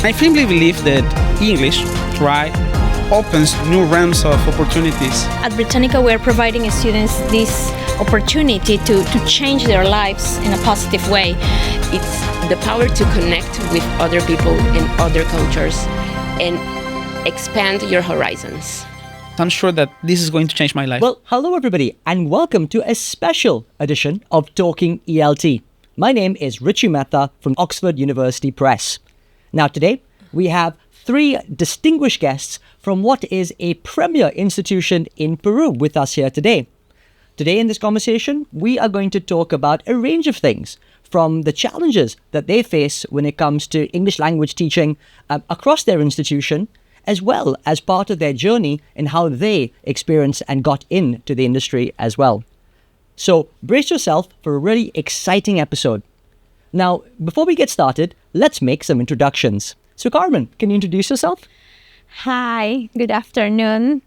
I firmly believe that English, right, opens new realms of opportunities. At Britanico, we're providing students this opportunity to change their lives in a positive way. It's the power to connect with other people in other cultures and expand your horizons. I'm sure that this is going to change my life. Well, hello everybody, and welcome to a special edition of Talking ELT. My name is Richie Mehta from Oxford University Press. Now today, we have three distinguished guests from what is a premier institution in Peru with us here today. Today in this conversation, we are going to talk about a range of things, from the challenges that they face when it comes to English language teaching across their institution, as well as part of their journey and how they experienced and got into the industry as well. So brace yourself for a really exciting episode. Now, before we get started, let's make some introductions. So Carmen, can you introduce yourself? Hi, good afternoon.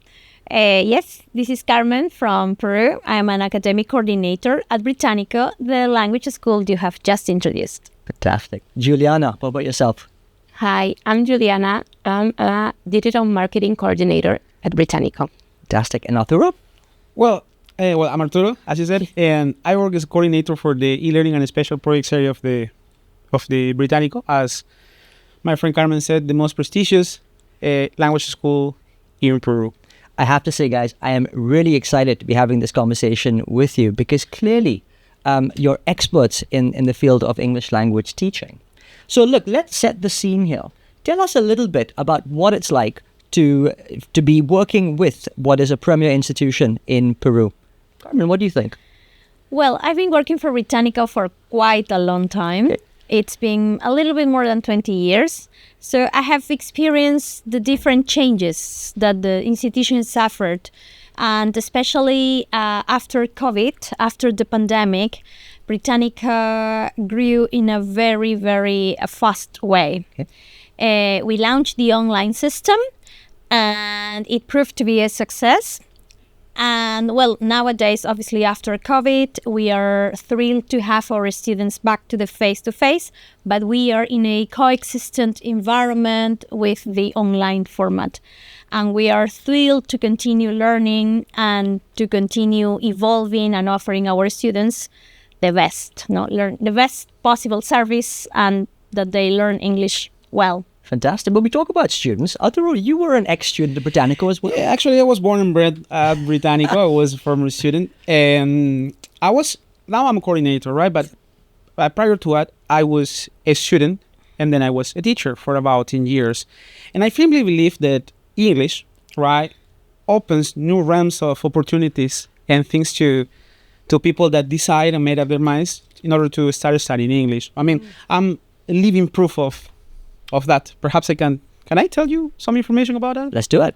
Yes, this is Carmen from Peru. I am an academic coordinator at Britanico, the language school you have just introduced. Fantastic. Juliana, what about yourself? Hi, I'm Juliana. I'm a digital marketing coordinator at Británico. Fantastic. And Arturo? Well, I'm Arturo, as you said, and I work as a coordinator for the e-learning and special projects area of the Británico, as my friend Carmen said, the most prestigious language school here in Peru. I have to say, guys, I am really excited to be having this conversation with you because clearly you're experts in the field of English language teaching. So look, let's set the scene here. Tell us a little bit about what it's like to be working with what is a premier institution in Peru. Carmen, what do you think? Well, I've been working for Británico for quite a long time. Okay. It's been a little bit more than 20 years. So I have experienced the different changes that the institution suffered. And especially after COVID, after the pandemic, Británica grew in a very, very fast way. Okay. We launched the online system and it proved to be a success. And well, nowadays, obviously after COVID, we are thrilled to have our students back to the face-to-face, but we are in a coexistent environment with the online format. And we are thrilled to continue learning and to continue evolving and offering our students the best, the best possible service and that they learn English well. Fantastic. But we talk about students. Arturo, you were an ex-student at Británico as well. Yeah, actually, I was born and bred at Británico. I was a former student. And now I'm a coordinator, right? But prior to that, I was a student and then I was a teacher for about 10 years. And I firmly believe that English, right, opens new realms of opportunities and things to people that decide and made up their minds in order to start studying English. I mean, I'm a living proof of that. Perhaps can I tell you some information about that? Let's do it.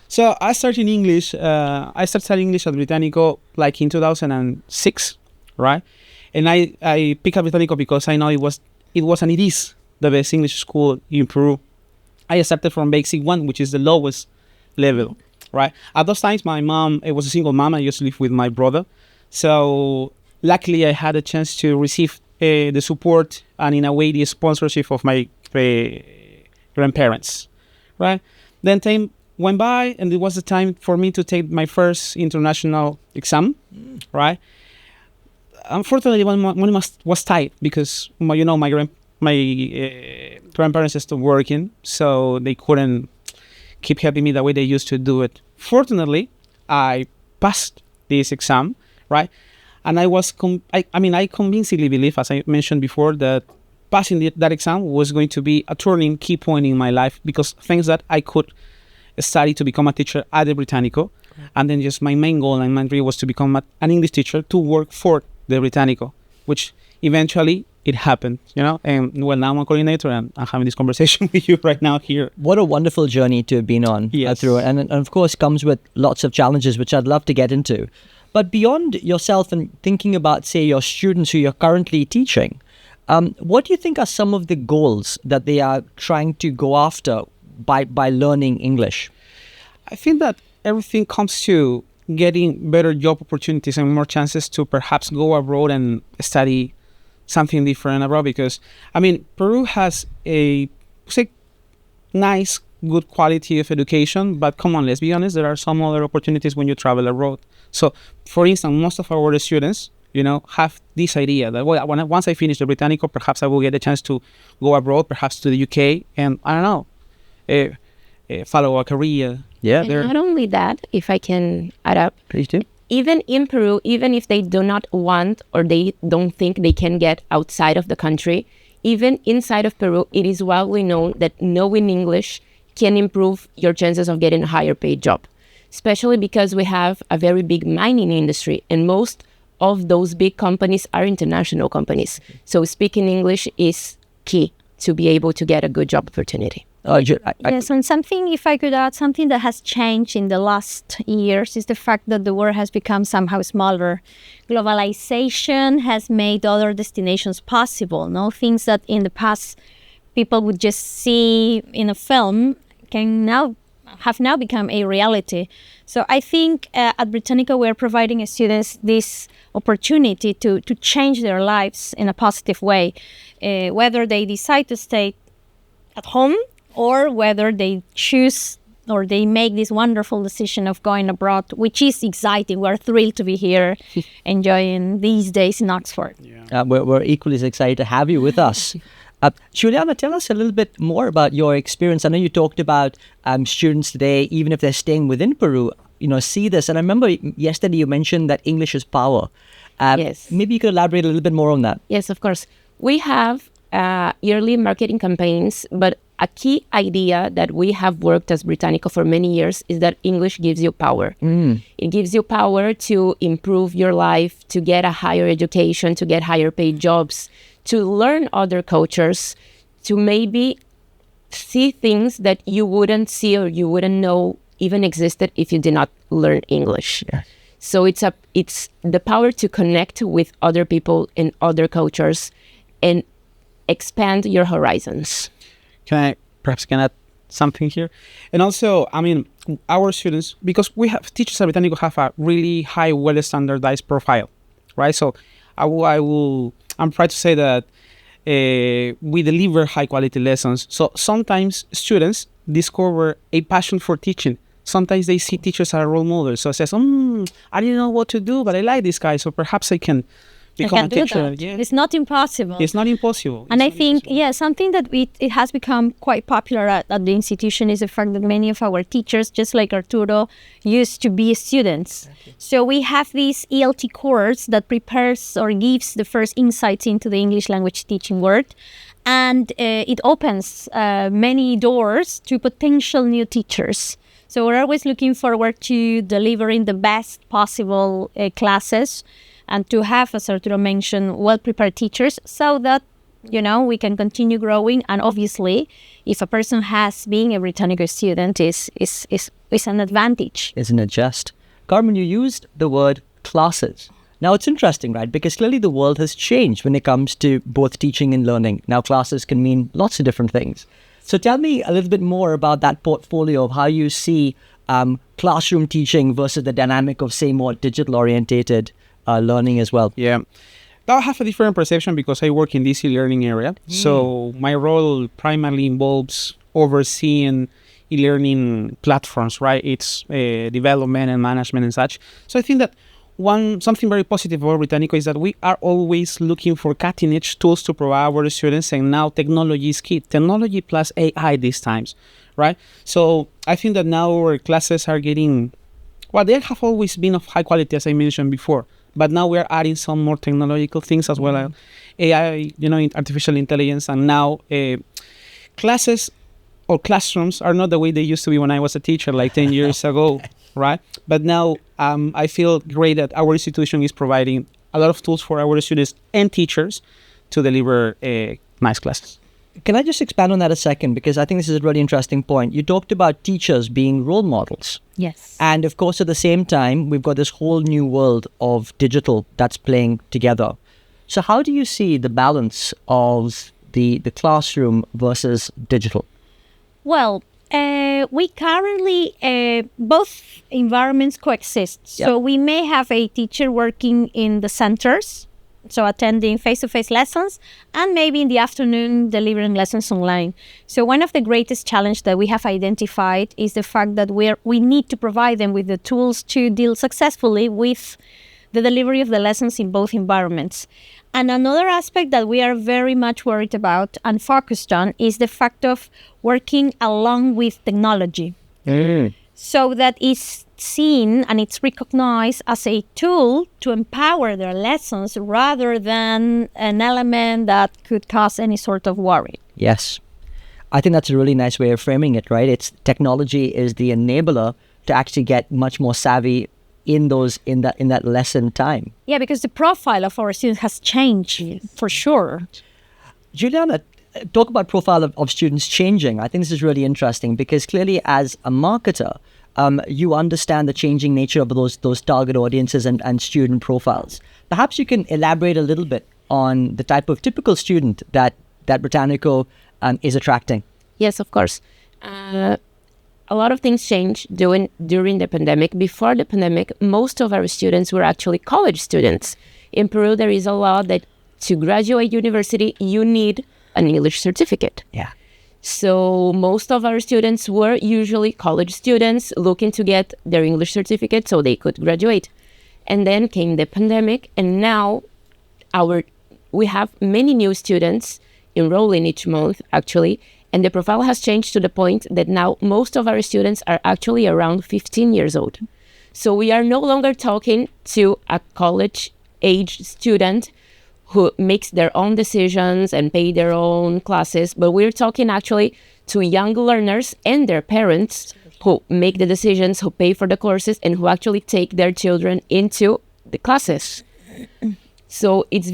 So I started English. I started studying English at Británico like in 2006, right? And I picked up Británico because I know it was and it is the best English school in Peru. I started from Basic 1, which is the lowest level, right? At those times, my mom, it was a single mom. I used to live with my brother. So luckily, I had a chance to receive the support and in a way the sponsorship of my grandparents, right? Then time went by and it was the time for me to take my first international exam, right? Unfortunately, one was tight because my grandparents stopped working, so they couldn't keep helping me the way they used to do it. Fortunately, I passed this exam, right? And I was, I convincingly believe, as I mentioned before, that passing that exam was going to be a turning key point in my life because things that I could study to become a teacher at the Británico. And then just my main goal and my dream was to become an English teacher to work for the Británico, which eventually it happened, And well, now I'm a coordinator and I'm having this conversation with you right now here. What a wonderful journey to have been on through it. And of course comes with lots of challenges, which I'd love to get into. But beyond yourself and thinking about, say, your students who you're currently teaching, what do you think are some of the goals that they are trying to go after by learning English? I think that everything comes to getting better job opportunities and more chances to perhaps go abroad and study something different abroad because, Peru has nice, good quality of education. But come on, let's be honest, there are some other opportunities when you travel abroad. So, for instance, most of our students, have this idea that, well, once I finish the Británico, perhaps I will get a chance to go abroad, perhaps to the UK, and I don't know, follow a career. Yeah. And not only that, if I can add up, Please do. even in Peru, even if they do not want or they don't think they can get outside of the country, even inside of Peru, it is widely known that knowing English can improve your chances of getting a higher paid job, especially because we have a very big mining industry, and most of those big companies are international companies. So speaking English is key to be able to get a good job opportunity. Yes, and something, if I could add, something that has changed in the last years is the fact that the world has become somehow smaller. Globalization has made other destinations possible. No, things that in the past people would just see in a film have now become a reality. So I think at Britanico we're providing students this opportunity to change their lives in a positive way, whether they decide to stay at home or whether they choose or they make this wonderful decision of going abroad, which is exciting. We're thrilled to be here enjoying these days in Oxford. Yeah. We're equally as excited to have you with us. Juliana, tell us a little bit more about your experience. I know you talked about students today, even if they're staying within Peru, see this. And I remember yesterday you mentioned that English is power. Yes. Maybe you could elaborate a little bit more on that. Yes, of course. We have yearly marketing campaigns, but a key idea that we have worked as Británico for many years is that English gives you power. It gives you power to improve your life, to get a higher education, to get higher paid jobs, to learn other cultures, to maybe see things that you wouldn't see or you wouldn't know even existed if you did not learn English. Yeah. So it's the power to connect with other people in other cultures and expand your horizons. Can I perhaps add something here? And also, our students, because we have teachers at Británico have a really high, well-standardized profile, right? So I'm proud to say that we deliver high-quality lessons. So sometimes students discover a passion for teaching. Sometimes they see teachers as role models. So it says, I didn't know what to do, but I like this guy, so perhaps I can become a teacher. Yeah. It's not impossible. It's not impossible. And I think, something that it has become quite popular at the institution is the fact that many of our teachers, just like Arturo, used to be students. Okay. So we have this ELT course that prepares or gives the first insights into the English language teaching world. And it opens many doors to potential new teachers. So we're always looking forward to delivering the best possible classes and to have, as Arturo mentioned, well-prepared teachers so that, we can continue growing. And obviously, if a person has being a Británico student is an advantage. Isn't it just? Carmen, you used the word classes. Now, it's interesting, right? Because clearly the world has changed when it comes to both teaching and learning. Now, classes can mean lots of different things. So tell me a little bit more about that portfolio of how you see classroom teaching versus the dynamic of, say, more digital-orientated learning as well. Yeah. I have a different perception because I work in this e-learning area. So my role primarily involves overseeing e-learning platforms, right? It's development and management and such. So I think that something very positive about Británico is that we are always looking for cutting-edge tools to provide our students, and now technology is key. Technology plus AI these times, right? So I think that now our classes are getting, they have always been of high quality, as I mentioned before, but now we're adding some more technological things as well as AI, artificial intelligence, and now classes or classrooms are not the way they used to be when I was a teacher like 10 years ago, right? But now I feel great that our institution is providing a lot of tools for our students and teachers to deliver nice classes. Can I just expand on that a second? Because I think this is a really interesting point. You talked about teachers being role models. Yes. And of course, at the same time, we've got this whole new world of digital that's playing together. So how do you see the balance of the classroom versus digital? Well, we currently, both environments coexist. Yep. So we may have a teacher working in the centers, So attending face-to-face lessons and maybe in the afternoon delivering lessons online. So one of the greatest challenges that we have identified is the fact that we need to provide them with the tools to deal successfully with the delivery of the lessons in both environments. And another aspect that we are very much worried about and focused on is the fact of working along with technology. So that it's seen and it's recognized as a tool to empower their lessons rather than an element that could cause any sort of worry. Yes. I think that's a really nice way of framing it, right? It's technology is the enabler to actually get much more savvy in that lesson time. Yeah, because the profile of our students has changed for sure. Juliana, talk about profile of students changing. I think this is really interesting because clearly as a marketer, you understand the changing nature of those target audiences and student profiles. Perhaps you can elaborate a little bit on the type of typical student that Britanico is attracting. Yes, of course. A lot of things changed during the pandemic. Before the pandemic, most of our students were actually college students. In Peru, there is a law that to graduate university, you need an English certificate. Yeah. So most of our students were usually college students looking to get their English certificate so they could graduate. And then came the pandemic, and now we have many new students enrolling each month, actually, and the profile has changed to the point that now most of our students are actually around 15 years old. So we are no longer talking to a college-age student who makes their own decisions and pay their own classes, but we're talking actually to young learners and their parents who make the decisions, who pay for the courses, and who actually take their children into the classes. So it's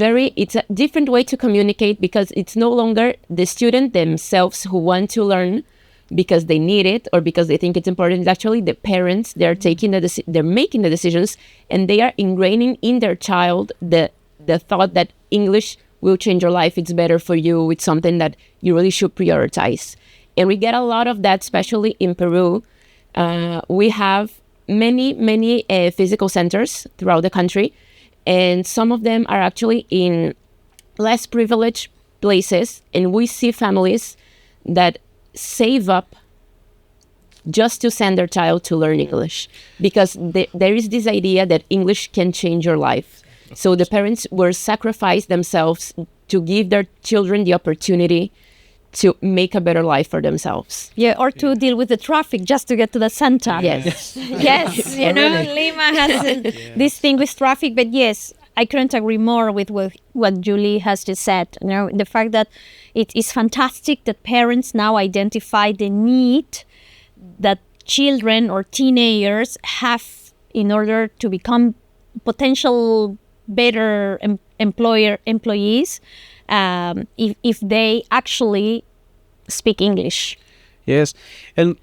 a different way to communicate because it's no longer the student themselves who want to learn because they need it or because they think it's important. It's actually the parents. They're making the decisions, and they are ingraining in their child the thought that English will change your life. It's better for you. It's something that you really should prioritize. And we get a lot of that, especially in Peru. We have many physical centers throughout the country. And some of them are actually in less privileged places. And we see families that save up just to send their child to learn English. Because there is this idea that English can change your life. So the parents will sacrifice themselves to give their children the opportunity to make a better life for themselves. Yeah, or to deal with the traffic just to get to the center. Yes. Yes, Lima has this thing with traffic, but yes, I couldn't agree more with what Julie has just said. The fact that it is fantastic that parents now identify the need that children or teenagers have in order to become potential better employees if they actually speak English. Yes, and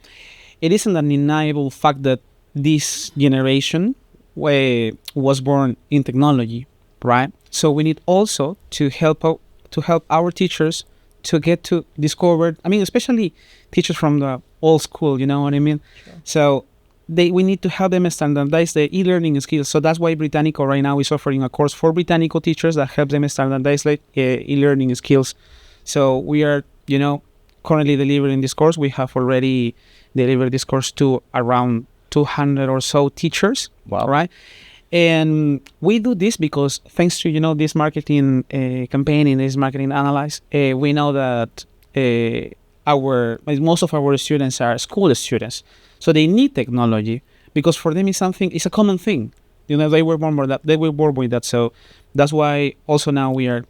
it isn't an undeniable fact that this generation was born in technology, right? So we need also to help our teachers to get to discover. I mean, especially teachers from the old school. You know what I mean? Sure. So we need to help them standardize the e-learning skills. So that's why Britanico right now is offering a course for Britanico teachers that helps them standardize e-learning skills. So we are, currently delivering this course. We have already delivered this course to around 200 or so teachers. Wow. Right? And we do this because thanks to, this marketing campaign and this marketing analysis, we know that most of our students are school students. So they need technology because for them it's a common thing. They were born with that. So that's why also now we are,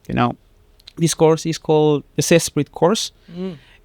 this course is called the CESPRIT course.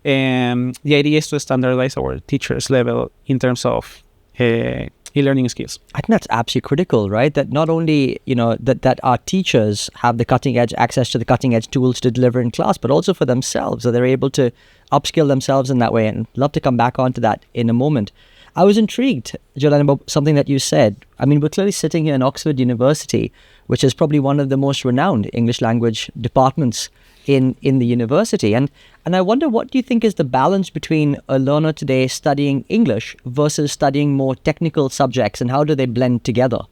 And the idea is to standardize our teachers level in terms of e-learning skills. I think that's absolutely critical, right? That not only, that our teachers have the cutting edge access to the cutting edge tools to deliver in class, but also for themselves, that they're able to upskill themselves in that way. And love to come back onto that in a moment. I was intrigued, Jolene, about something that you said. I mean, we're clearly sitting here in Oxford University, which is probably one of the most renowned English language departments in the university. And I wonder, what do you think is the balance between a learner today studying English versus studying more technical subjects, and how do they blend together?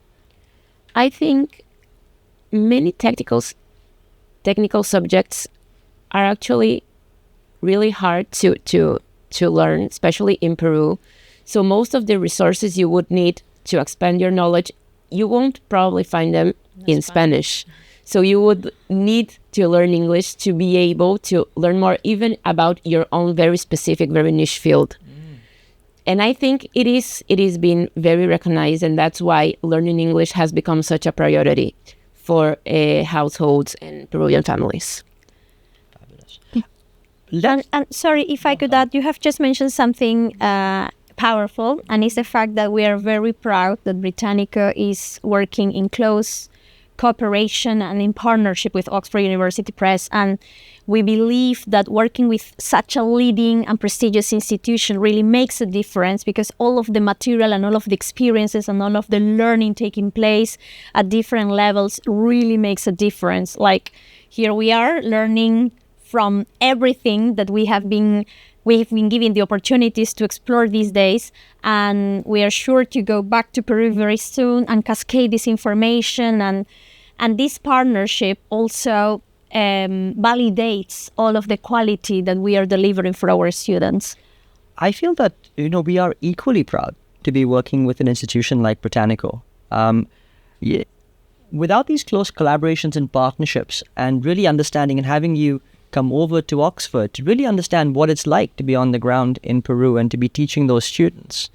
I think many technical technical subjects are actually really hard to learn, especially in Peru. So most of the resources you would need to expand your knowledge, you won't probably find them in Spanish. So you would need to learn English to be able to learn more even about your own very specific, very niche field. And I think it is been very recognized, and that's why learning English has become such a priority for households and Peruvian families. And sorry, if I could add, you have just mentioned something powerful, and it's the fact that we are very proud that Britanico is working in close cooperation and in partnership with Oxford University Press. And we believe that working with such a leading and prestigious institution really makes a difference, because all of the material and all of the experiences and all of the learning taking place at different levels really makes a difference. Like here we are learning from everything that we have been given the opportunities to explore these days, and we are sure to go back to Peru very soon and cascade this information, and this partnership also validates all of the quality that we are delivering for our students. I feel that, we are equally proud to be working with an institution like Británico. Without these close collaborations and partnerships and really understanding and having you come over to Oxford to really understand what it's like to be on the ground in Peru and to be teaching those students,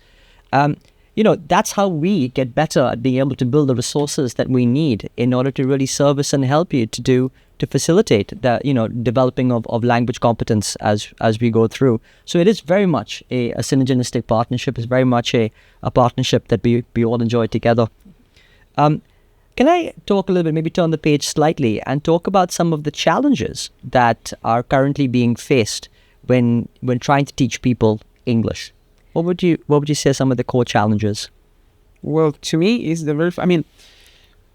that's how we get better at being able to build the resources that we need in order to really service and help you to facilitate the developing of language competence as we go through. So it is very much a synergistic partnership. It's very much a partnership that we all enjoy together. Can I talk a little bit, maybe turn the page slightly and talk about some of the challenges that are currently being faced when trying to teach people English? What would you say are some of the core challenges? Well, to me, is the very.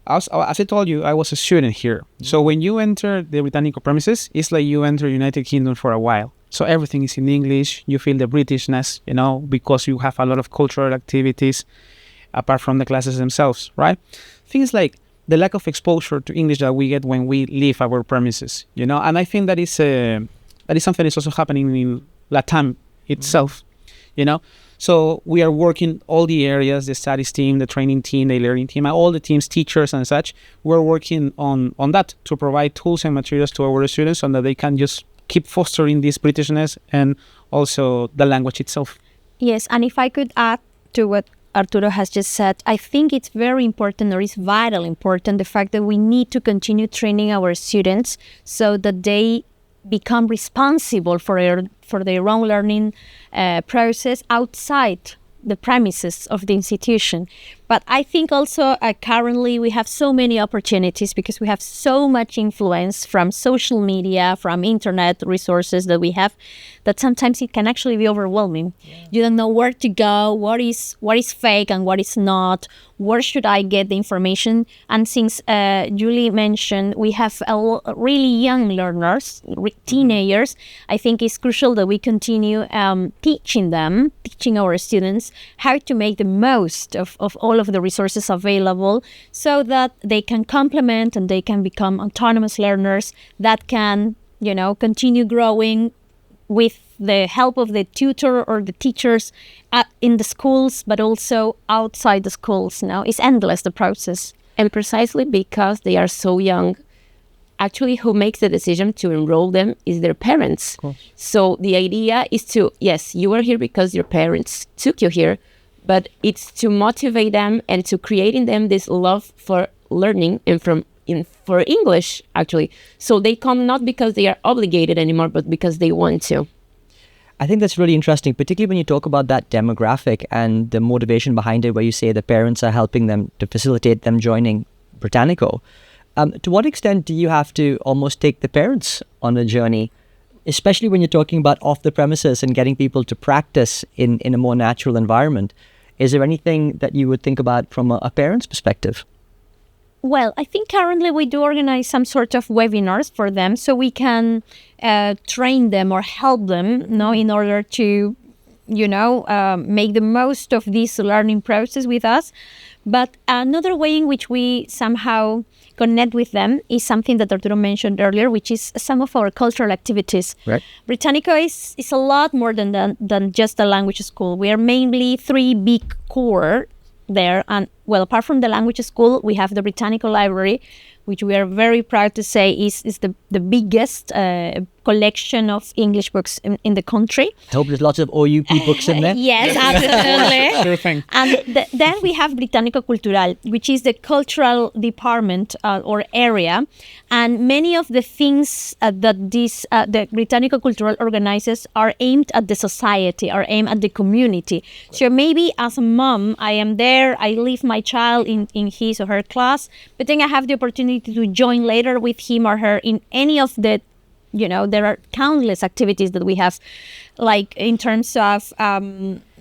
As I told you, I was a student here. So when you enter the Britanico premises, it's like you enter United Kingdom for a while. So everything is in English. You feel the Britishness, because you have a lot of cultural activities apart from the classes themselves, right? Things like the lack of exposure to English that we get when we leave our premises, and I think that is something that's also happening in Latam itself, So we are working all the areas, the studies team, the training team, the learning team, all the teams, teachers and such. We're working on that to provide tools and materials to our students so that they can just keep fostering this Britishness and also the language itself. Yes, and if I could add to what Arturo has just said, I think it's very important, or it's vital important, the fact that we need to continue training our students so that they become responsible for their own learning process outside the premises of the institution. But I think also currently we have so many opportunities because we have so much influence from social media, from internet resources that we have, that sometimes it can actually be overwhelming. Yeah. You don't know where to go, what is fake and what is not, where should I get the information. And since Julie mentioned, we have really young learners, teenagers, I think it's crucial that we continue teaching our students how to make the most of all of the resources available so that they can complement and they can become autonomous learners that can, continue growing with the help of the tutor or the teachers in the schools, but also outside the schools. It's endless, the process. And precisely because they are so young, actually who makes the decision to enroll them is their parents. So the idea is to, yes, you are here because your parents took you here, but it's to motivate them and to create in them this love for learning and for English, actually. So they come not because they are obligated anymore, but because they want to. I think that's really interesting, particularly when you talk about that demographic and the motivation behind it, where you say the parents are helping them to facilitate them joining Británico. To what extent do you have to almost take the parents on a journey, especially when you're talking about off the premises and getting people to practice in a more natural environment? Is there anything that you would think about from a parent's perspective? Well, I think currently we do organize some sort of webinars for them so we can train them or help them in order to make the most of this learning process with us. But another way in which we somehow connect with them is something that Arturo mentioned earlier, which is some of our cultural activities. Right. Británico is a lot more than just a language school. We are mainly 3 big core there. And well, apart from the language school, we have the Británico library, which we are very proud to say is the biggest collection of English books in the country. I hope there's lots of OUP books in there. Yes, absolutely. Sure thing. And then we have Británico Cultural, which is the cultural department or area. And many of the things that the Británico Cultural organizes are aimed at the society, are aimed at the community. So maybe as a mom, I am there, I leave my child in his or her class, but then I have the opportunity to join later with him or her in any of the there are countless activities that we have, like in terms of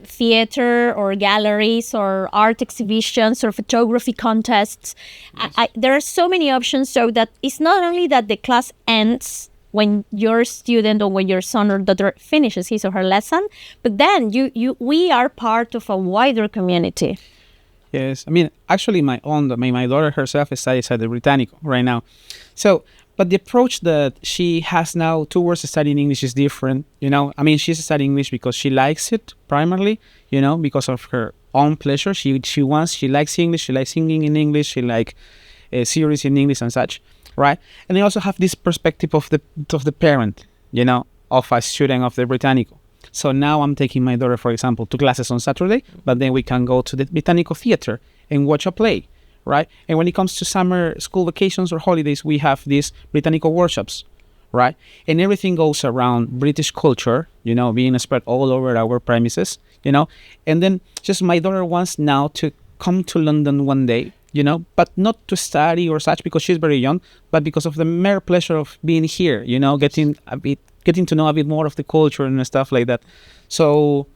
theater or galleries or art exhibitions or photography contests. Yes. There are so many options, so that it's not only that the class ends when your student or when your son or daughter finishes his or her lesson, but then we are part of a wider community. Yes, I mean, actually, my daughter herself studies at the Británico right now. So, but the approach that she has now towards studying English is different. I mean, she's studying English because she likes it primarily. Because of her own pleasure. She likes English. She likes singing in English. She likes series in English and such, right? And they also have this perspective of the parent, of a student of the Británico. So now I'm taking my daughter, for example, to classes on Saturday, but then we can go to the Britanico theater and watch a play, right? And when it comes to summer school vacations or holidays, we have these Britanico workshops, right? And everything goes around British culture, being spread all over our premises, And then just my daughter wants now to come to London one day, but not to study or such because she's very young, but because of the mere pleasure of being here, getting to know a bit more of the culture and stuff like that. So,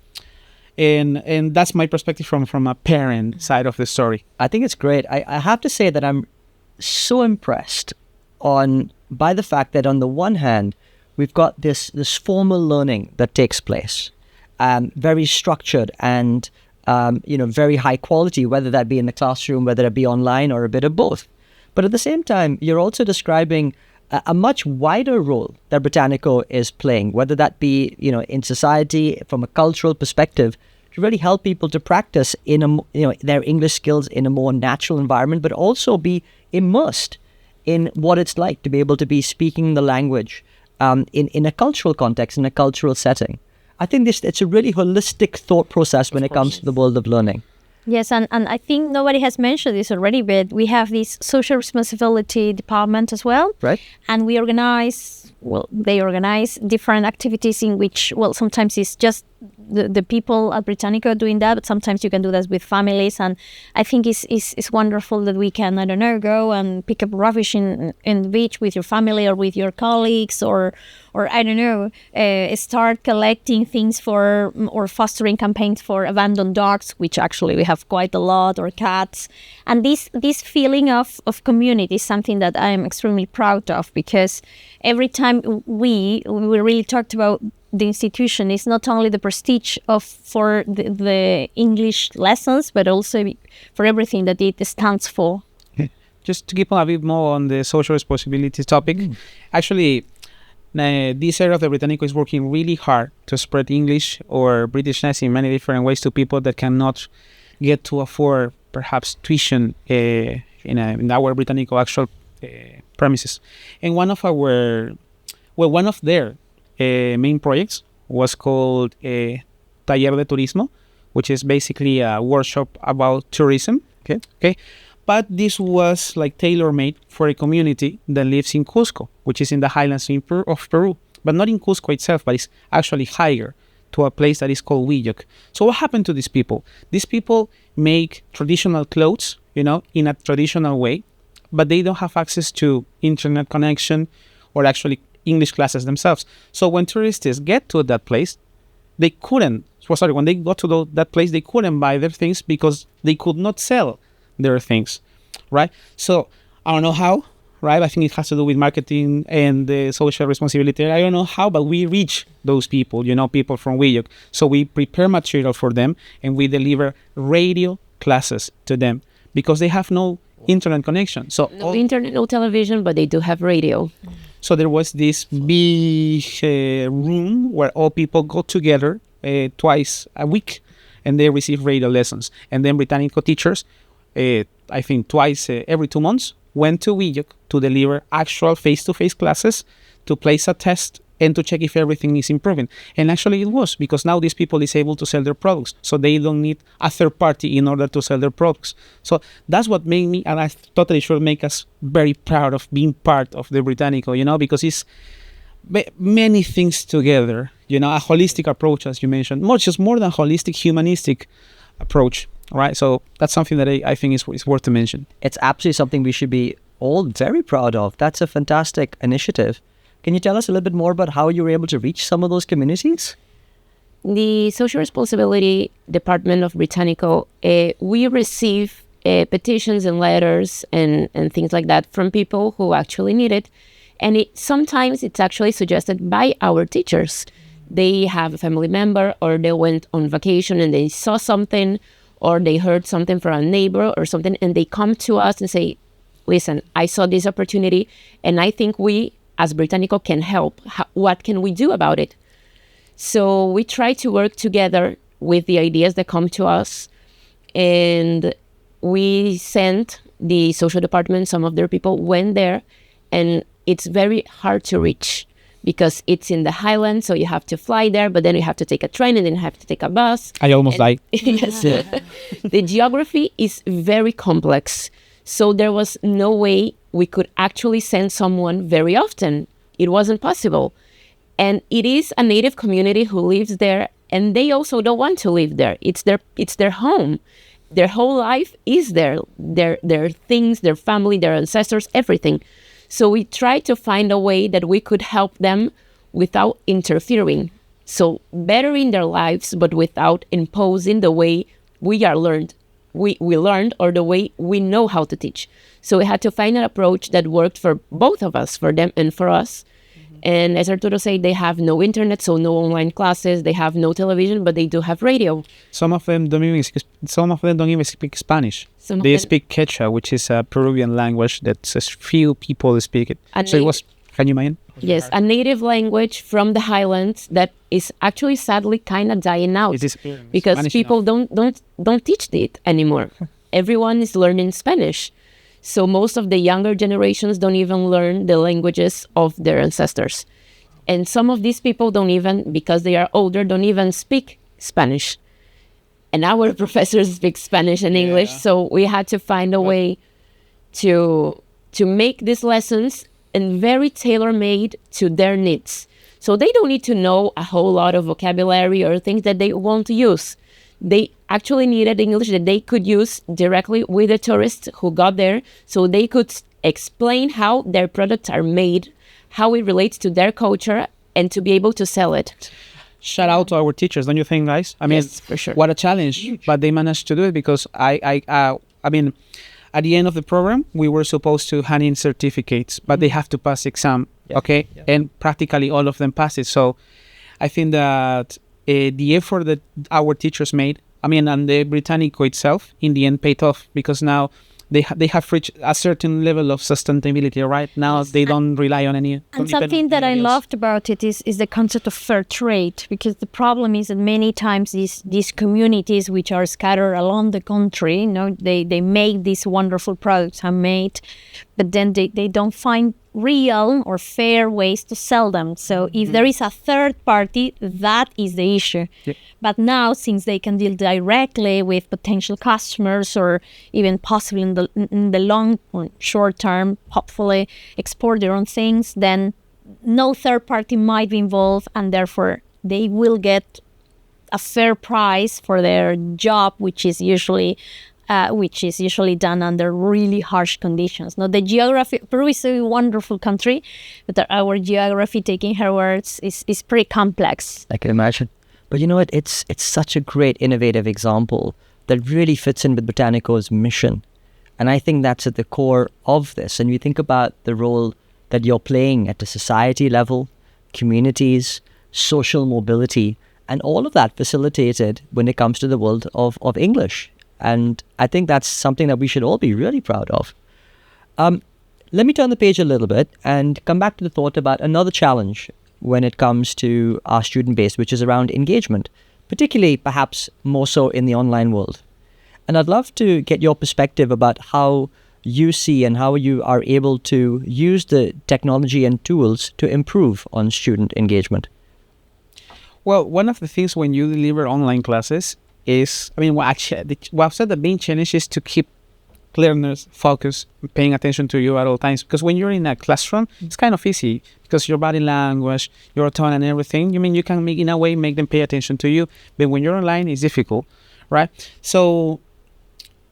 and that's my perspective from a parent side of the story. I think it's great. I have to say that I'm so impressed by the fact that on the one hand, we've got this formal learning that takes place, very structured and very high quality, whether that be in the classroom, whether it be online, or a bit of both. But at the same time, you're also describing a much wider role that Británico is playing, whether that be in society from a cultural perspective, to really help people to practice their English skills in a more natural environment, but also be immersed in what it's like to be able to be speaking the language in a cultural context, in a cultural setting. I think it's a really holistic thought process when it comes to the world of learning. Yes, and I think nobody has mentioned this already, but we have this social responsibility department as well. Right. And they organize different activities in which, sometimes it's just the people at Británico doing that, but sometimes you can do that with families. And I think it's wonderful that we can, go and pick up rubbish in the beach with your family or with your colleagues, or start collecting things or fostering campaigns for abandoned dogs, which actually we have quite a lot, or cats. And this feeling of community is something that I am extremely proud of, because every time we really talked about the institution, is not only the prestige for the English lessons, but also for everything that it stands for. Just to keep on a bit more on the social responsibility topic, actually, this area of the Británico is working really hard to spread English or Britishness in many different ways to people that cannot get to afford perhaps tuition in our Británico actual premises. And one of their main projects was called Taller de Turismo, which is basically a workshop about tourism. Okay. But this was like tailor-made for a community that lives in Cusco, which is in the highlands of Peru, but not in Cusco itself, but it's actually higher to a place that is called Huilloc. So what happened to these people? These people make traditional clothes, in a traditional way, but they don't have access to internet connection or actually English classes themselves. So when tourists get to that place, when they got to that place, they couldn't buy their things because they could not sell their things, right? So I don't know how, right? I think it has to do with marketing and social responsibility. I don't know how, but we reach those people, people from Wiyok. So we prepare material for them and we deliver radio classes to them because they have no internet connection. So No internet, no television, but they do have radio. So there was this big room where all people got together twice a week and they receive radio lessons. And then Británico teachers, I think twice every 2 months, went to Wiyok to deliver actual face-to-face classes, to place a test, and to check if everything is improving. And actually it was, because now these people is able to sell their products. So they don't need a third party in order to sell their products. So that's what made me, and I totally should make us very proud of being part of the Británico, because it's many things together, a holistic approach, as you mentioned, more than holistic, humanistic approach, right? So that's something that I think is worth to mention. It's absolutely something we should be all very proud of. That's a fantastic initiative. Can you tell us a little bit more about how you were able to reach some of those communities? The Social Responsibility Department of Británico, we receive petitions and letters and things like that from people who actually need it. And sometimes it's actually suggested by our teachers. They have a family member, or they went on vacation and they saw something, or they heard something from a neighbor or something, and they come to us and say, listen, I saw this opportunity and I think we as Británico can help. What can we do about it? So we try to work together with the ideas that come to us, and we sent the social department, some of their people went there, and it's very hard to reach because it's in the highlands, so you have to fly there, but then you have to take a train and then you have to take a bus. I almost died. Yes. The geography is very complex. So there was no way we could actually send someone very often. It wasn't possible. And it is a native community who lives there, and they also don't want to live there. It's their home. Their whole life is there. Their things, their family, their ancestors, everything. So we tried to find a way that we could help them without interfering. So bettering their lives, but without imposing the way we are learned. We learned, or the way we know how to teach. So we had to find an approach that worked for both of us, for them and for us. And as Arturo said, they have no internet, so no online classes. They have no television, but they do have radio. Some of them don't even speak Spanish. They speak Quechua, which is a Peruvian language that few people speak it. So it was, can you imagine? Yes, a native language from the highlands that is actually sadly kind of dying out. It is disappearing. Because Spanish people don't teach it anymore. Everyone is learning Spanish. So most of the younger generations don't even learn the languages of their ancestors. And some of these people don't even, because they are older, don't even speak Spanish. And our professors speak Spanish and English. So we had to find a way to make these lessons and very tailor-made to their needs. So they don't need to know a whole lot of vocabulary or things that they won't use. They actually needed English that they could use directly with the tourists who got there, so they could explain how their products are made, how it relates to their culture, and to be able to sell it. Shout out to our teachers, don't you think, guys? I mean, Yes, for sure. What a challenge, but they managed to do it because I mean, at the end of the program, we were supposed to hand in certificates, but they have to pass the exam, okay? Yeah. And practically all of them passed it. So I think that the effort that our teachers made, and the Británico itself, in the end paid off because now they have reached a certain level of sustainability, right? Now they don't rely on any... And something that I loved about it is the concept of fair trade, because the problem is that many times these communities which are scattered along the country, they make these wonderful products handmade, but then they don't find real or fair ways to sell them. So if there is a third party, that is the issue. Yeah. But now, since they can deal directly with potential customers, or even possibly in the long or short term, hopefully export their own things, then no third party might be involved, and therefore they will get a fair price for their job, which is usually done under really harsh conditions. Now, the geography, Peru is a wonderful country, but our geography, taking her words, is pretty complex. I can imagine. But you know what? It's such a great, innovative example that really fits in with Británico's mission. And I think that's at the core of this. And you think about the role that you're playing at the society level, communities, social mobility, and all of that facilitated when it comes to the world of English. And I think that's something that we should all be really proud of. Let me turn the page a little bit and come back to the thought about another challenge when it comes to our student base, which is around engagement, particularly perhaps more so in the online world. And I'd love to get your perspective about how you see and how you are able to use the technology and tools to improve on student engagement. Well, one of the things when you deliver online classes is, I've said the main challenge is to keep learners focused, paying attention to you at all times. Because when you're in a classroom, it's kind of easy because your body language, your tone and everything, you can make them pay attention to you. But when you're online, it's difficult, right? So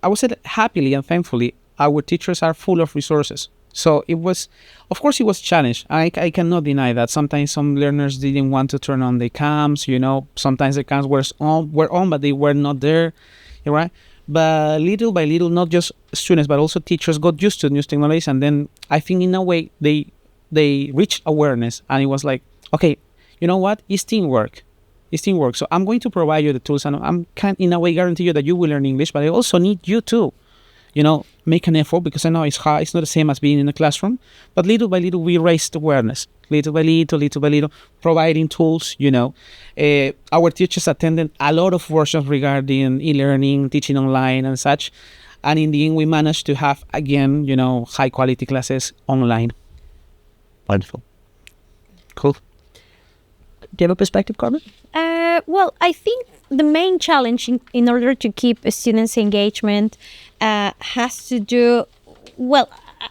I would say that happily and thankfully, our teachers are full of resources. So it was a challenge. I cannot deny that. Sometimes some learners didn't want to turn on the cams, sometimes the cams were on, but they were not there, right? But little by little, not just students, but also teachers got used to new technologies. And then I think in a way they reached awareness, and it was like, okay, you know what? It's teamwork. So I'm going to provide you the tools, and I'm in a way guarantee you that you will learn English, but I also need you to, make an effort, because I know it's hard. It's not the same as being in the classroom, but little by little, we raised awareness. Little by little, providing tools, Our teachers attended a lot of workshops regarding e-learning, teaching online and such. And in the end, we managed to have, again, high quality classes online. Wonderful. Cool. Do you have a perspective, Carmen? Well, I think the main challenge in order to keep students' engagement has to do,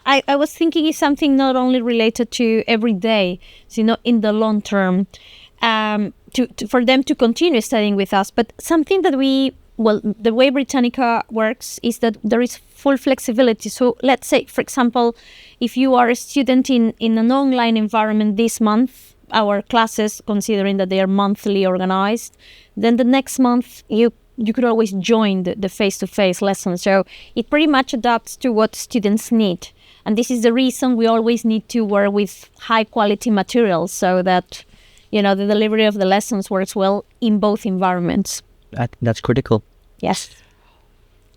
I was thinking it's something not only related to every day, so, in the long term, for them to continue studying with us, but something that the way Britannica works is that there is full flexibility. So let's say, for example, if you are a student in an online environment this month, our classes, considering that they are monthly organized, then the next month you could always join the face-to-face lesson. So it pretty much adapts to what students need. And this is the reason we always need to work with high-quality materials so that, the delivery of the lessons works well in both environments. That's critical. Yes.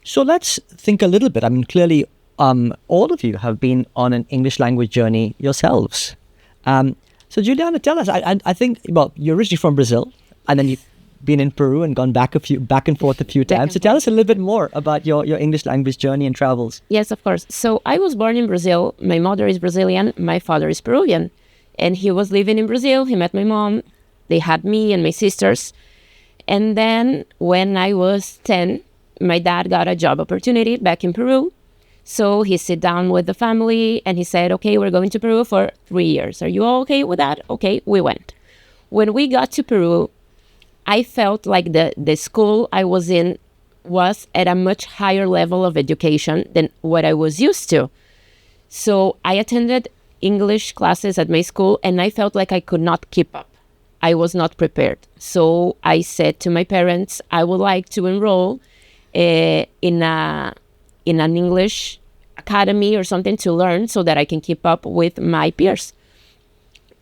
So let's think a little bit. Clearly, all of you have been on an English language journey yourselves. So Juliana, tell us, I think, you're originally from Brazil, and then you've been in Peru and gone back and forth a few times. So tell us a little bit more about your English language journey and travels. Yes, of course. So I was born in Brazil. My mother is Brazilian. My father is Peruvian. And he was living in Brazil. He met my mom. They had me and my sisters. And then when I was 10, my dad got a job opportunity back in Peru. So he sat down with the family and he said, okay, we're going to Peru for 3 years. Are you all okay with that? Okay, we went. When we got to Peru, I felt like the school I was in was at a much higher level of education than what I was used to. So I attended English classes at my school and I felt like I could not keep up. I was not prepared. So I said to my parents, I would like to enroll in an English academy or something to learn so that I can keep up with my peers.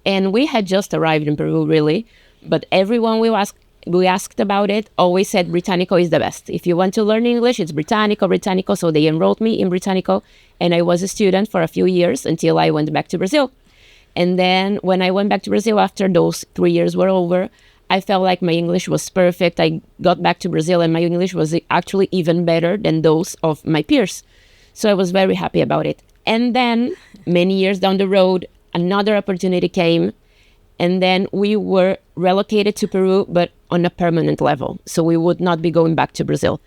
And we had just arrived in Peru, really, but everyone we asked about it always said Britanico is the best. If you want to learn English, it's Britanico. So they enrolled me in Britanico, and I was a student for a few years until I went back to Brazil. And then when I went back to Brazil after those 3 years were over, I felt like my English was perfect. I got back to Brazil and my English was actually even better than those of my peers. So I was very happy about it. And then many years down the road, another opportunity came, and then we were relocated to Peru, but on a permanent level. So we would not be going back to Brazil.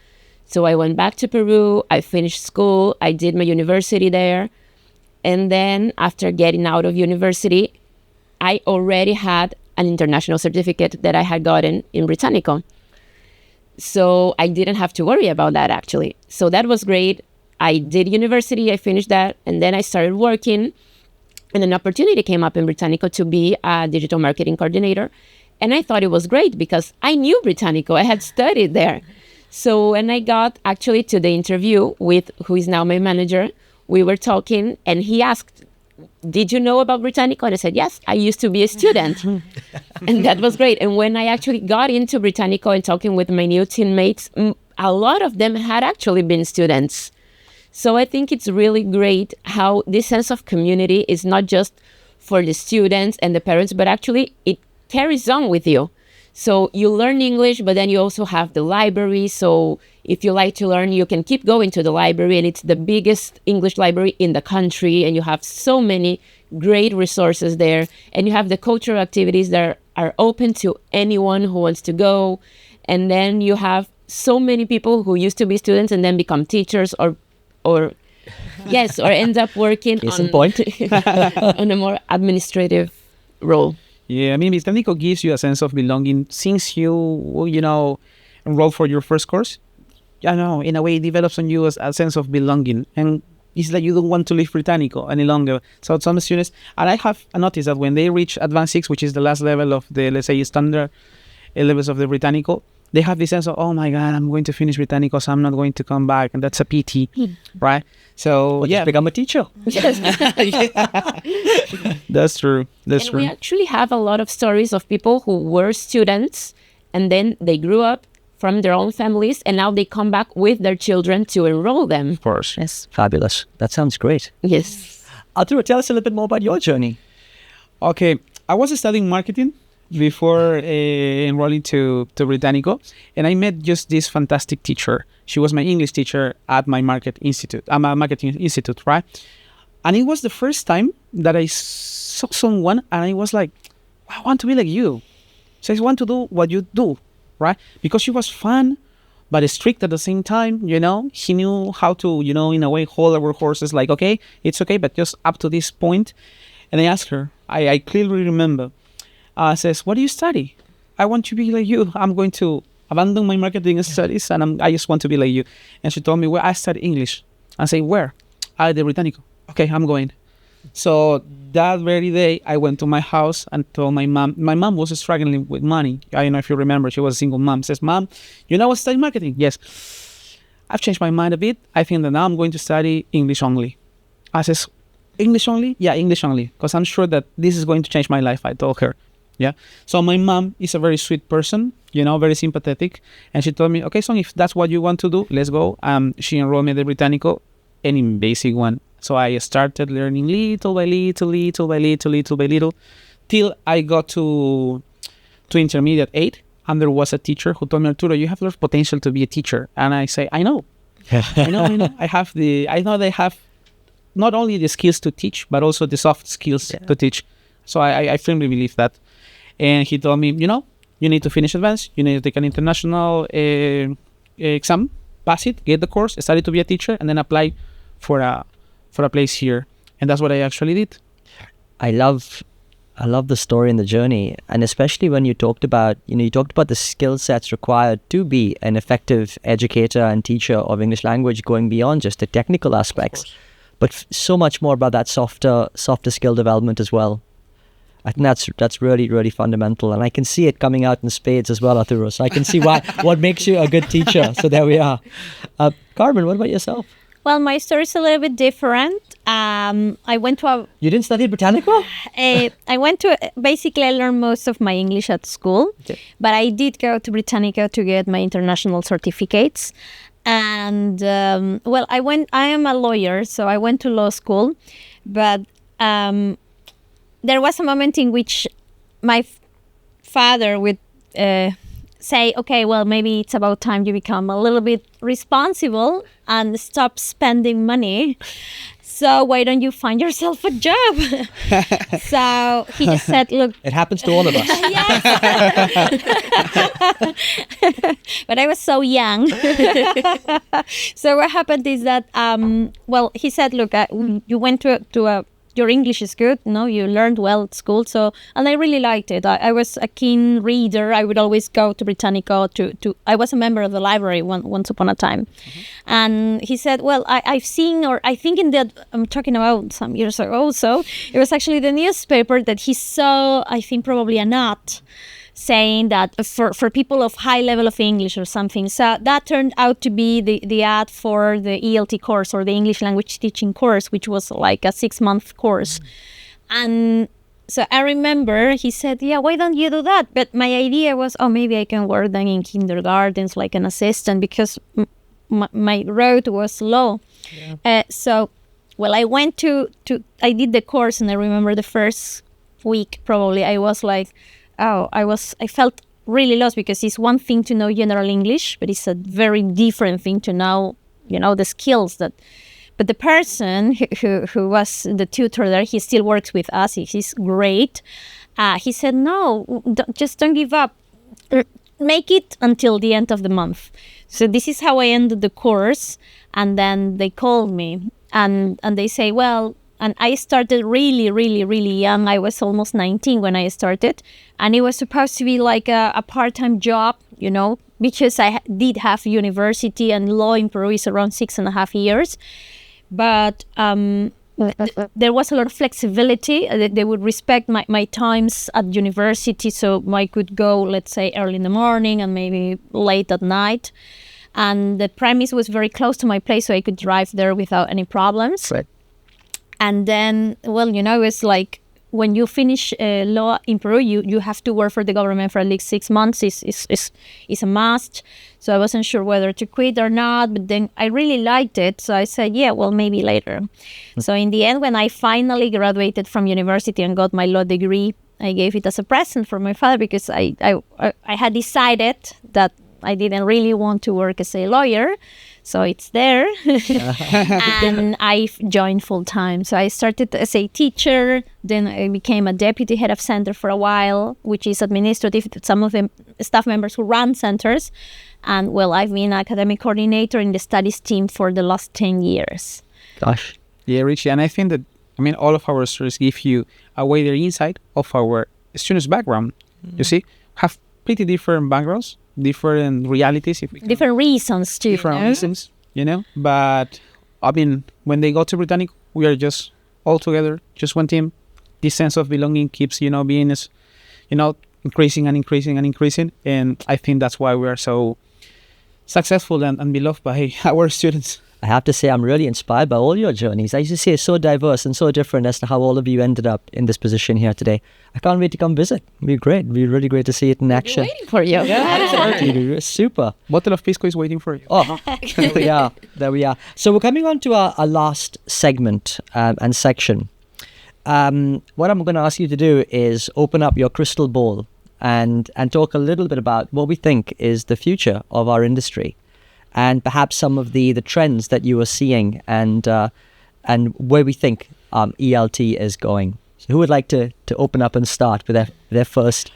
So I went back to Peru, I finished school, I did my university there. And then after getting out of university, I already had an international certificate that I had gotten in Britanico. So I didn't have to worry about that, actually. So that was great. I did university, I finished that, and then I started working. And an opportunity came up in Britanico to be a digital marketing coordinator. And I thought it was great because I knew Britanico. I had studied there. So when I got actually to the interview with who is now my manager, we were talking and he asked, did you know about Británico? And I said, yes, I used to be a student. And that was great. And when I actually got into Británico and talking with my new teammates, a lot of them had actually been students. So I think it's really great how this sense of community is not just for the students and the parents, but actually it carries on with you. So you learn English, but then you also have the library. So if you like to learn, you can keep going to the library, and it's the biggest English library in the country. And you have so many great resources there. And you have the cultural activities that are open to anyone who wants to go. And then you have so many people who used to be students and then become teachers or yes, or end up working on a more administrative role. Yeah, I mean, Britanico gives you a sense of belonging since you know, enroll for your first course. I know, in a way, it develops on you as a sense of belonging. And it's like you don't want to leave Britanico any longer. So some students, and I have noticed that when they reach Advanced 6, which is the last level of the, let's say, standard levels of the Britanico, they have this sense of, oh my God, I'm going to finish Britanico, so I'm not going to come back. And that's a pity, right? So, Well, yeah. just become a teacher. That's true. That's And true. we actually have a lot of stories of people who were students and then they grew up from their own families and now they come back with their children to enroll them. Of course. Yes. Fabulous. That sounds great. Yes. Arturo, tell us a little bit more about your journey. Okay, I was studying marketing before enrolling to Britanico, and I met just this fantastic teacher. She was my English teacher at my marketing institute, right? And it was the first time that I saw someone, and I was like, I want to be like you. So I want to do what you do, right? Because she was fun, but strict at the same time, you know? She knew how to, you know, in a way, hold our horses like, okay, it's okay, but just up to this point. And I asked her, I clearly remember, says, what do you study? I want to be like you. I'm going to abandon my marketing studies and I just want to be like you. And she told me, well, I study English. I say, where? At the Británico. Okay, I'm going. So that very day, I went to my house and told my mom. My mom was struggling with money. I don't know if you remember, she was a single mom. Says, Mom, you know I study marketing? Yes. I've changed my mind a bit. I think that now I'm going to study English only. I says, English only? Yeah, English only. Because I'm sure that this is going to change my life, I told her. Yeah. So my mom is a very sweet person, you know, very sympathetic. And she told me, okay, son, if that's what you want to do, let's go. She enrolled me at the Británico, any basic one. So I started learning little by little, till I got to intermediate 8. And there was a teacher who told me, Arturo, you have a lot of potential to be a teacher. And I say, I know. I know. I know they have not only the skills to teach, but also the soft skills to teach. So I firmly believe that. And he told me, you know, you need to finish advanced. You need to take an international exam, pass it, get the course, study to be a teacher, and then apply for a place here. And that's what I actually did. I love the story and the journey, and especially when you talked about the skill sets required to be an effective educator and teacher of English language, going beyond just the technical aspects, but so much more about that softer skill development as well. I think that's really, really fundamental, and I can see it coming out in spades as well, Arturo. So I can see what makes you a good teacher. So there we are. Carmen, what about yourself? Well, my story is a little bit different. I went to You didn't study at Británico? basically I learned most of my English at school, but I did go to Británico to get my international certificates. And I am a lawyer, so I went to law school, but there was a moment in which my father would say, okay, well, maybe it's about time you become a little bit responsible and stop spending money. So why don't you find yourself a job? So he just said, look. It happens to all of us. But I was so young. So what happened is that, he said, look, you went to your English is good, no? You learned well at school, and I really liked it. I was a keen reader. I would always go to Británico to I was a member of the library once upon a time. Mm-hmm. And he said, well, I've seen, or I think I'm talking about some years ago, so it was actually the newspaper that he saw, I think probably an ad saying that for people of high level of English or something. So that turned out to be the ad for the ELT course, or the English language teaching course, which was like a 6-month course. And so I remember he said, yeah, why don't you do that? But my idea was, oh, maybe I can work then in kindergartens like an assistant, because my road was low. So, well, I went I did the course, and I remember the first week probably I was like, I felt really lost, because it's one thing to know general English, but it's a very different thing to know, the skills that. But the person who was the tutor there, he still works with us. He's great. He said, no, just don't give up. Make it until the end of the month. So this is how I ended the course. And then they called me and they say, well, and I started really, really, really young. I was almost 19 when I started. And it was supposed to be like a part-time job, because I did have university, and law in Peru is around 6.5 years. But there was a lot of flexibility. They would respect my times at university, so I could go, let's say, early in the morning and maybe late at night. And the premise was very close to my place, so I could drive there without any problems. Right. And then, well, it's like when you finish law in Peru, you have to work for the government for at least 6 months. Is a must. So I wasn't sure whether to quit or not, but then I really liked it. So I said, yeah, well, maybe later. So in the end, when I finally graduated from university and got my law degree, I gave it as a present for my father, because I had decided that I didn't really want to work as a lawyer. So it's there. And I joined full time. So I started as a teacher. Then I became a deputy head of center for a while, which is administrative. Some of the staff members who run centers. And well, I've been academic coordinator in the studies team for the last 10 years. Gosh. Yeah, Richie. And I think that, all of our stories give you a wider insight of our students' background. You see, have pretty different backgrounds, different realities. Different reasons too. Different reasons, But, when they go to Británico, we are just all together, just one team. This sense of belonging keeps, being, increasing and increasing and increasing. And I think that's why we are so successful and beloved by our students. I have to say, I'm really inspired by all your journeys. I used to say it's so diverse and so different as to how all of you ended up in this position here today. I can't wait to come visit. It'll be great. It'll be really great to see it in action. Waiting for you. Absolutely. Super. Bottle of pisco is waiting for you. Oh, there we are. So we're coming on to our last segment and section. What I'm going to ask you to do is open up your crystal ball and talk a little bit about what we think is the future of our industry, and perhaps some of the trends that you are seeing, and where we think ELT is going. So who would like to open up and start with their thoughts?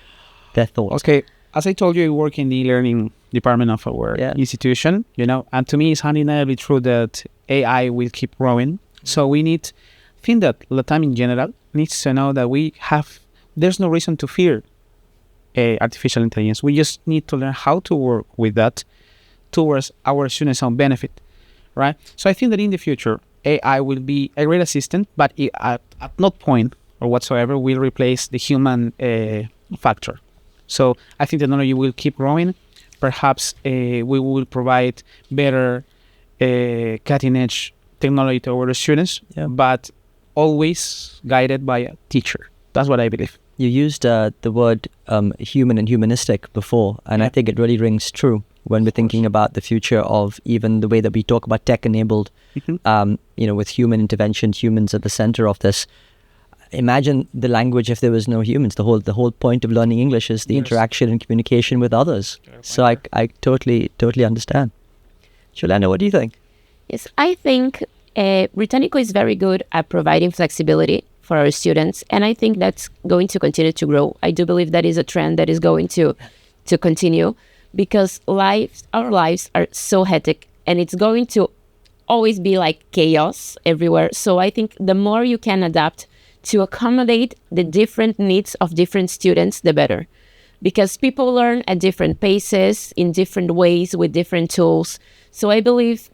Okay, as I told you, I work in the e-learning department of our institution, and to me it's undeniably true that AI will keep growing. So I think that Latam in general needs to know that there's no reason to fear artificial intelligence. We just need to learn how to work with that towards our students' own benefit, right? So I think that in the future, AI will be a great assistant, but at no point or whatsoever will replace the human factor. So I think technology will keep growing. Perhaps we will provide better cutting-edge technology to our students, but always guided by a teacher. That's what I believe. You used the word human and humanistic before, and I think it really rings true when we're thinking about the future of even the way that we talk about tech-enabled, with human intervention, humans at the center of this. Imagine the language if there was no humans. The whole point of learning English is the interaction and communication with others. So I totally understand. Juliana, what do you think? Yes, I think Britanico is very good at providing flexibility for our students, and I think that's going to continue to grow. I do believe that is a trend that is going to continue, because our lives are so hectic, and it's going to always be like chaos everywhere. So I think the more you can adapt to accommodate the different needs of different students, the better. Because people learn at different paces, in different ways, with different tools. So I believe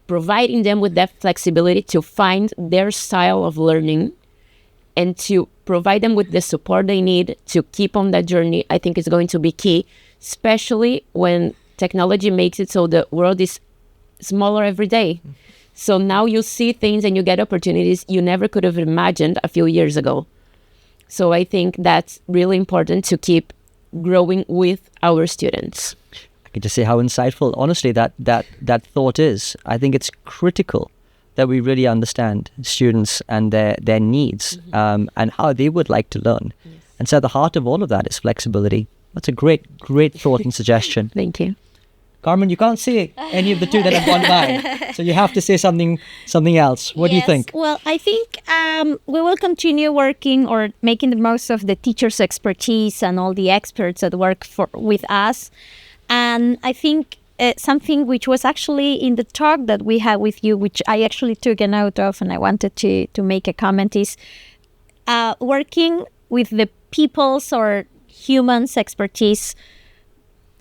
providing them with that flexibility to find their style of learning and to provide them with the support they need to keep on that journey, I think is going to be key, especially when technology makes it so the world is smaller every day. So now you see things and you get opportunities you never could have imagined a few years ago. So I think that's really important to keep growing with our students. I can just say how insightful, honestly, that thought is. I think it's critical that we really understand students and their needs and how they would like to learn. Yes. And so at the heart of all of that is flexibility. That's a great thought and suggestion. Thank you. Carmen, you can't say any of the two that have gone by, so you have to say something else. What do you think? Well, I think we will continue working or making the most of the teachers' expertise and all the experts that work with us. And I think something which was actually in the talk that we had with you, which I actually took a note of and I wanted to make a comment, is working with the people's or humans' expertise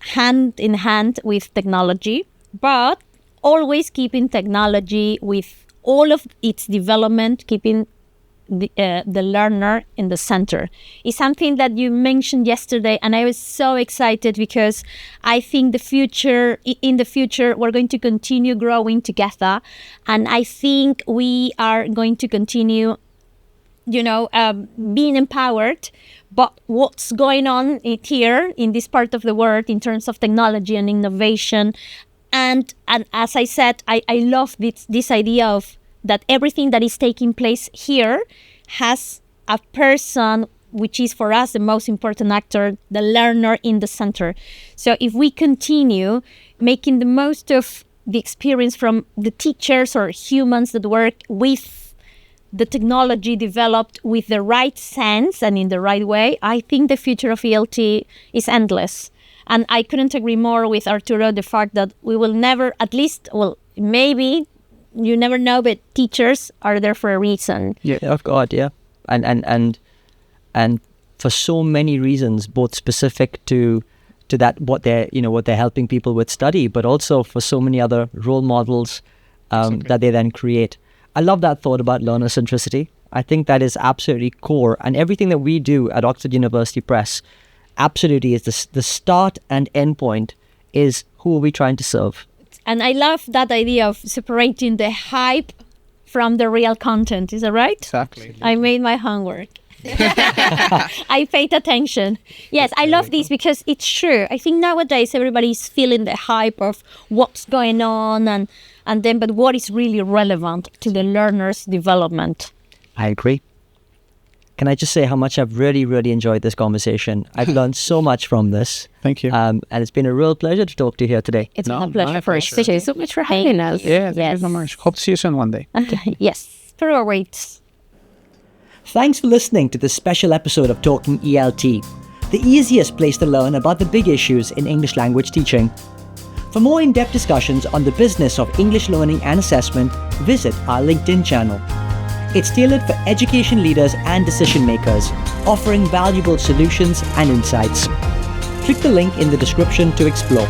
hand in hand with technology, but always keeping technology with all of its development, keeping the learner in the center. It's something that you mentioned yesterday, and I was so excited because I think in the future we're going to continue growing together, and I think we are going to continue being empowered. But what's going on here in this part of the world in terms of technology and innovation, and as I said, I love this idea of that everything that is taking place here has a person, which is for us the most important actor, the learner in the center. So if we continue making the most of the experience from the teachers or humans that work with the technology developed with the right sense and in the right way, I think the future of ELT is endless. And I couldn't agree more with Arturo, the fact that we will never, maybe, you never know, but teachers are there for a reason. Yeah, of God, yeah. And for so many reasons, both specific to that, what they're helping people with study, but also for so many other role models that they then create. I love that thought about learner centricity. I think that is absolutely core, and everything that we do at Oxford University Press absolutely is the start and end point is who are we trying to serve. And I love that idea of separating the hype from the real content. Is that right? Exactly. I made my homework. I paid attention. Yes, I love this because it's true. I think nowadays everybody's feeling the hype of what's going on but what is really relevant to the learner's development. I agree. Can I just say how much I've really, really enjoyed this conversation? I've learned so much from this. Thank you. And it's been a real pleasure to talk to you here today. It's a pleasure for us. Thank you so much for having us. Yeah, thank you so much. Hope to see you soon one day. Yes, Peru awaits. Thanks for listening to this special episode of Talking ELT, the easiest place to learn about the big issues in English language teaching. For more in-depth discussions on the business of English learning and assessment, visit our LinkedIn channel. It's tailored for education leaders and decision makers, offering valuable solutions and insights. Click the link in the description to explore.